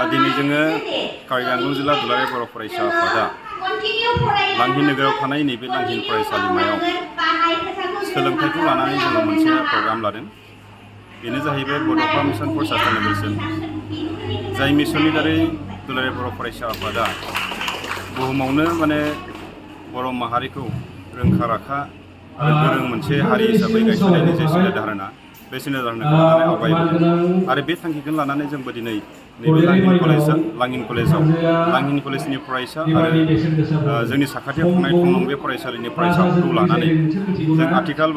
दिनै जोङो कार्बि आंलं जिल्ला दुलाराय बर' फरायसा आफादा लांहिन नोगोराव थानाय नैबे लांहिन फरायसालिमायाव सोलोंथाइखौ लानानै जोङो मोनसे प्रग्राम लादों। बेनो जाहैबाय बड'फ मिशन फर सास्टेनेबल। जाय मिशननि दारै दुलाराय बर' फरायसा आफादा बुहुमावनो बर' माहारिखौ रोंखा राखा आरो गोरों मोनसे हारि हिसाबै गायसननायनि जे सिन्था धारणा बे सिन्था धारणाखौ लानानै आवगायबोदों आरो बे थांखिखौ लानानै जोंबो दिनै नैबे लांहिन कलेजनि फरायसा आरो जोंनि साखाथियाव थानाय थंलं बे फरायसालिनि फरायसाफोरखौ लानानै जों आथिखाल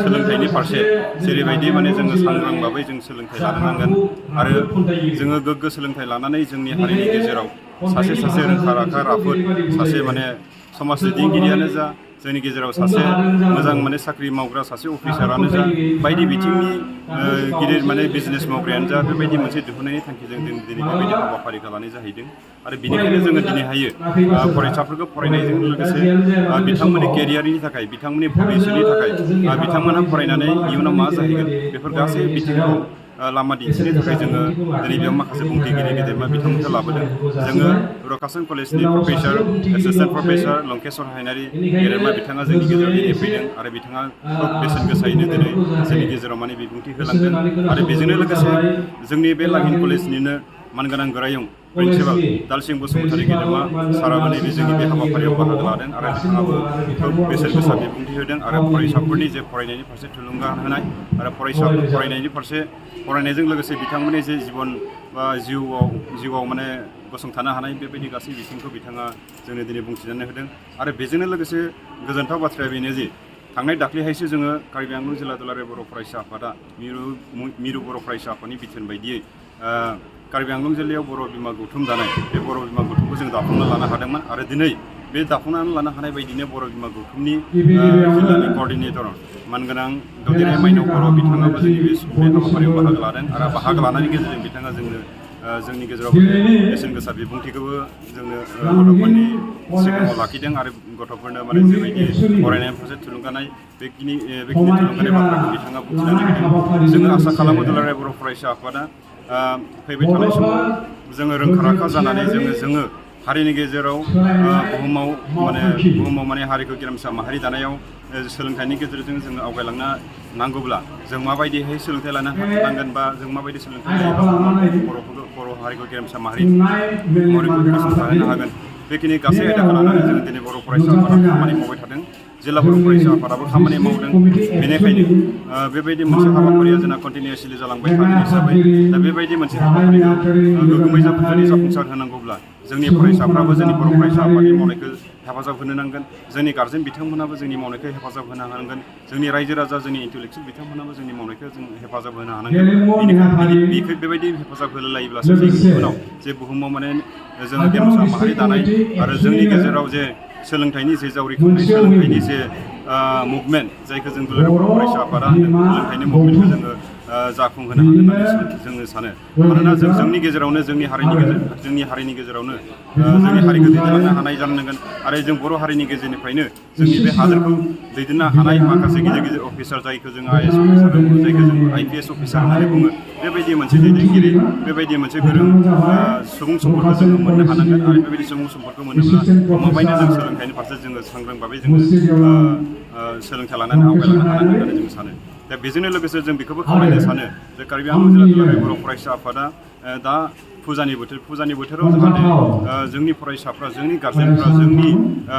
सोलोंथाइनि फारसे जेरैबायदि जोङो सांग्रां भाबै जों सोलोंथाइ लानो नांगोन आरो जोङो गोग्गो सोलोंथाइ लानानै जोंनि हारिनि गेजेराव सासे रोंखा राखा राफोद सासे समाज दैदेनगिरियानो जा जोंनि गेजेराव सासे मोजां साख्रि मावग्रा सासे अफिसारानो जा बायदि बिथिंनि गिदिर बिजनेस मावग्रायानो जा बेबायदि मोनसे दिहुननायनि थांखिजों जों दिनै बेबायदि हाबाफारिखौ लानाय जाहैदों आरो बेनिखायनो जोङो दिनै हायो फरायसाफोरखौ फरायनायजों लोगोसे बिथांमोननि केरियारनि थाखाय बिथांमोननि भबिष्यतनि थाखाय बिथांमोनहा फरायनानै इयुनाव मा जाहैगोन बेफोर गासै बिथिंखौ लामा दिन्थिनो थाखाय जोङो दिनै बेयाव माखासे बुंथिगिरि गेदेरमा बिथांमोनखौ लाबोदों। जोङो रकासन कलेजनि प्रफेसार एसिस्टेन्ट प्रफेसार लंकेश्वर हायनारि गेदेरमा बिथाङा जोंनि गेजेराव दिनै फैदों आरो बिथाङा खोब बेसेन गोसायैनो दिनै जोंनि गेजेराव बिबुंथि होलांदों आरो बेजोंनो लोगोसे जोंनि बे लांहिन कलेजनिनो मानगोनां गोरायुं प्रिन्सिपाल दालसिं बसुमतारी गेदेमा साराबो नैबे जोंनि बे हाबाफारियाव बाहागो लादों आरो बिथाङाबो खोब बेसेन गोसा बिबुंथि होदों आरो फरायसाफोरनि जे फरायनायनि फारसे थुलुंगा होनाय आरो फरायनायनि फारसे फरायनायजों लोगोसे बिथांमोननि जे जिबन बा जिउआव गसंथानो हानाय बेबायदि गासै बिथिंखौ बिथाङा जोंनो दिनै बुंथिनानै होदों आरो बेजोंनो लोगोसे गोजोनथाव बाथ्राया बेनो जे थांनाय दाख्लैहायसो जोङो कार्बि आंलं जिल्ला दुलाराय बर' फरायसा आफादा मिरु बर' फरायसा आफादनि बिथोन बायदियै कार्बि आंलं जिल्लायाव बर' बिमा गौथुम दानाय बे बर' बिमा गौथुमखौ जों दाफुंना लानो हादोंमोन आरो दिनै बे दाफुंनानै लानो हानाय बायदिनो बर' बिमा गौथुमनि जिल्लानि कर्डिनेटर मानगोनां ददेरे माइनाव बर' बिथाङाबो जोंनि बे हाबाफारियाव बाहागो लादों आरो बाहागो लानायनि गेजेरजों बिथाङा जोंनि गेजेराव बेसेन गोसा बिबुंथिखौबो जोंनो गथ'फोरनि सिगाङाव लाखिदों आरो गथ'फोरनो जेबायदि फरायनायनि फारसे थुलुंगानाय बेखिनि थुलुंगानाय बाथ्राखौ बिथाङा बुंथिनानै होदों। जोङो आसा खालामो दुलाराय बर' फरायसा आफादा फैबाय थानाय समाव जोङो रोंखा राखा जानानै जोङो हारिनि गेजेराव बुहुमाव हारिखौ गेरेमसा माहारि दानायाव सोलोंथाइनि गेजेरजों जोङो आवगायलांनो नांगौब्ला जों माबायदिहाय सोलोंथाइ लानो नांगोन बा जों माबायदि सोलोंथाइ लायोब्ला बर' हारिखौ गेरेमसा माहारि गसंथाहोनो हागोन बेखिनि गासै आयदाखौ लानानै जोङो दिनै बर' फरायसा आफादा खामानि मावबाय थादों। जिल्ला बर' फरायसा आफादाबो खामानि मावदों। बेनिखायनो बेबायदि मोनसे हाबाफारिया जोंना कन्टिनिउसलि जालांबाय थागोन हिसाबै दा बेबायदि मोनसे हाबाफारिखौ गोग्गोमै जाफुंसार होनांगौब्ला जोंनि फरायसाफ्राबो जोंनि बर' फरायसा आफादनि मावनायखौ हेफाजाब होनो नांगोन। जोंनि गार्जेन बिथांमोनाबो जोंनि मावनायखौ हेफाजाब होनो हानांगोन। जोंनि रायजो राजा जोंनि इन्टेलेक्सुयेल बिथांमोनाबो जोंनि मावनायखौ जों हेफाजाब होनो हानांगोन। बेनिखायनो बेबायदि हेफाजाब होलायोब्लासो जों इयुनाव जे बुहुमाव जोङो गेरेमसा माहारि दानाय आरो जोंनि गेजेराव जे सोलोंथाइनि जे जावरिखांनाय सोलोंथाइनि जे मुभमेन्ट जायखौ जों दुलाराय बर' फरायसा आफादा होनदों सोलोंथाइनि मुभमेन्टखौ जोङो जाफुंहोनो हागोन होननानै जोङो सानो। मानोना जोंनि गेजेरावनो जोंनि हारिनि गेजेरावनो जोंनि हारिखौ दैदेनलांनो हानाय जानो नांगोन आरो जों बर' हारिनि गेजेरनिफ्रायनो जोंनि बे हादोरखौ दैदेननो हानाय माखासे गिदिर अफिसार जायखौ जों IAS अफिसार बुङो जायखौ जों IPS अफिसार होननानै बुङो बेबायदि मोनसे दैदेनगिरि बेबायदि मोनसे गोरों सुबुं सम्पदखौ जोङो मोननो हानांगोन आरो बेबायदि सुबुं सम्पदखौ मोनोब्ला गमामायैनो जों सोलोंथाइनि फारसे जोङो सांग्रां भाबै जोङो सोलोंथाइ लानानै आवगायलांनो हानांगोन होननानै जों सानो। दा बेजोंनो लोगोसे जों बेखौबो खावलायनो सानो जे कार्बि आंलं जिल्ला दुलाराय बर' फरायसा आफादा दा फुजानि बोथोराव जाहाथे जोंनि फरायसाफ्रा जोंनि गार्जेनफ्रा जोंनि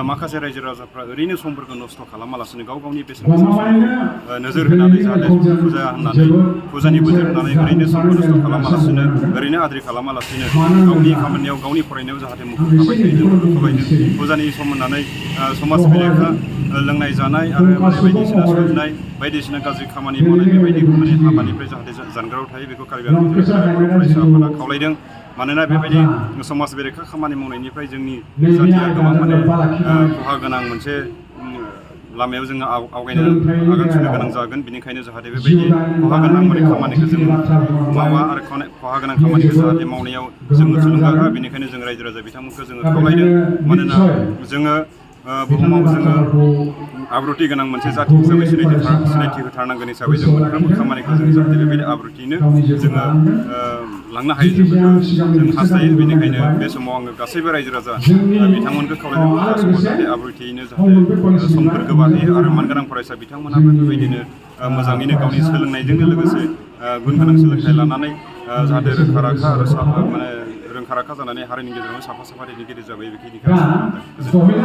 माखासे रायजो राजाफ्रा ओरैनो समफोरखौ नस्थ' खालामालासिनो गावनि बेसेन गोसा समखौ नोजोर होनानै जाहाथे फुजानि बोथोर होननानै ओरैनो समखौ नस्थ' खालामालासिनो ओरैनो आद्रि खालामालासिनो गावनि खामानियाव गावनि फरायनायाव जाहाथे मुखुब थाबाय थायो जों बेखौ खावलायदों। फुजानि सम होननानै समाज बेरेखा लोंनाय जानाय आरो बायदिसिना सोबनाय बायदिसिना गाज्रि खामानि मावनाय बेबायदि हाबानिफ्राय जाहाथे जानगाराव थायो बेखौ कार्बि आंलं जिल्ला बर' फरायसा आफादा खावलायदों। मानोना बेबायदि समाज बेरेखा खामानि मावनायनिफ्राय जोंनि जाथिया गोबां खहा गोनां मोनसे लामायाव जोङो आगान सुरनो गोनां जागोन। बेनिखायनो जाहाथे बेबायदि खहा गोनां खामानिखौ जों मावा आरो खहा गोनां खामानिखौ जाहाथे मावनायाव जोङो थुलुंगा होआ। बेनिखायनो जों रायजो राजा बिथांमोनखौ जोङो खावलायदों। मानोना जोङो बुहुमाव जोङो आब्रुथि गोनां मोनसे जाथि हिसाबै सिनायथि होथारनांगोन हिसाबै जों मोनफ्रोमबो खामानिखौ जों जाहाथे बेबायदि आब्रुथियैनो जोङो लांनो हायो जों बेखौ जों हास्थायो। बेनिखायनो बे समाव आङो गासैबो रायजो राजा बिथांमोनखौ खावलायदों बे समाव जाहाथे आब्रुथियैनो जाहाथे समफोरखौ बारहोयो आरो मानगोनां फरायसा बिथांमोनाबो बेबायदिनो मोजाङैनो गावनि सोलोंनायजोंनो लोगोसे गुन गोनां सोलोंथाइ लानानै जाहाथे रोंखा राखा आरो रोंखा राखा जानानै हारिनि गेजेरावनो साफा साफा दैदेनगिरि जाबाय बेखिनिखौ आं सानो।